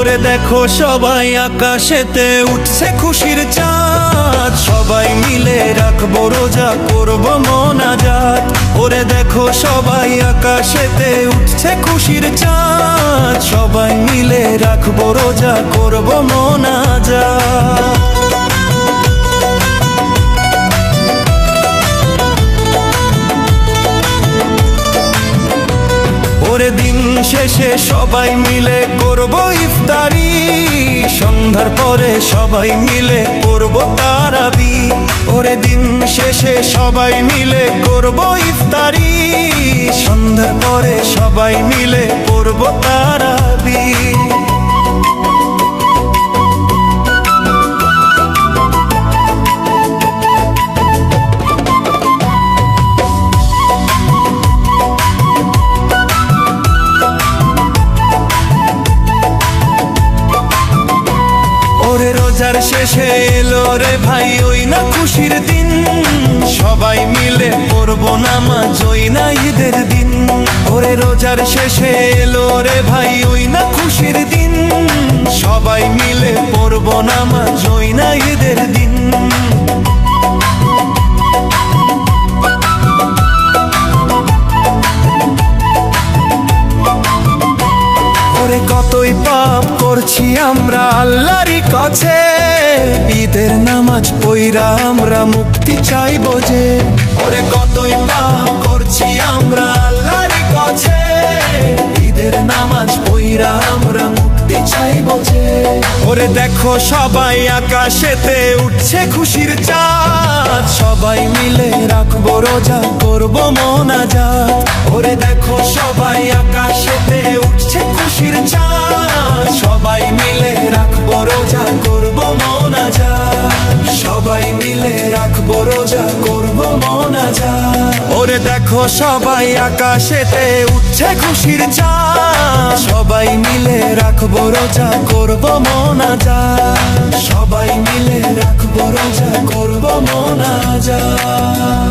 ওরে দেখো সবাই আকাশেতে উঠছে খুশির চাঁদ, সবাই মিলে রাখবো রোজা করব মোনাজাত। ওরে দেখো সবাই আকাশেতে উঠছে খুশির চাঁদ, সবাই মিলে রাখবো রোজা করব মোনাজাত। ওরে দিন শেষে সবাই মিলে করব ইফতারি, সন্ধ্যার পরে সবাই মিলে করব তারাবি। ওরে দিন শেষে সবাই মিলে করব ইফতারি, সন্ধ্যার পরে সবাই মিলে করব তারাবি। ওরে রোজার শেষে এলো রে ভাই ওই না খুশির দিন, সবাই মিলে পড়বো নামাজ ওই না ঈদের দিন। ওরে রোজার শেষে এলো রে ভাই ওই না খুশির দিন, সবাই মিলে পড়বো নামাজ ওই না ঈদের দিন। ওরে কতই পাপ করছি আমরা আল্লাহরই কাছে, ঈদের নামাজ পইরা আমরা মুক্তি চাইবো যে। ওরে কতই পাপ করছি আমরা আল্লাহরই কাছে, ঈদের নামাজ পইরা আমরা মুক্তি চাইবো যে। ওরে দেখো সবাই আকাশেতে উঠছে খুশির চাঁদ, সবাই মিলে রাখবো রোজা করব মোনাজাত। ওরে দেখো সবাই আকাশেতে উঠছে খুশির চাঁদ, সবাই মিলে রাখবো রোজা করব মোনাজাত, সবাই মিলে রাখবো রোজা করব মোনাজাত। ওরে দেখো সবাই আকাশেতে উঠছে খুশির চাঁদ, সবাই মিলে রাখবো রোজা করব মোনাজাত, সবাই মিলে রাখবো রোজা করব মোনাজাত।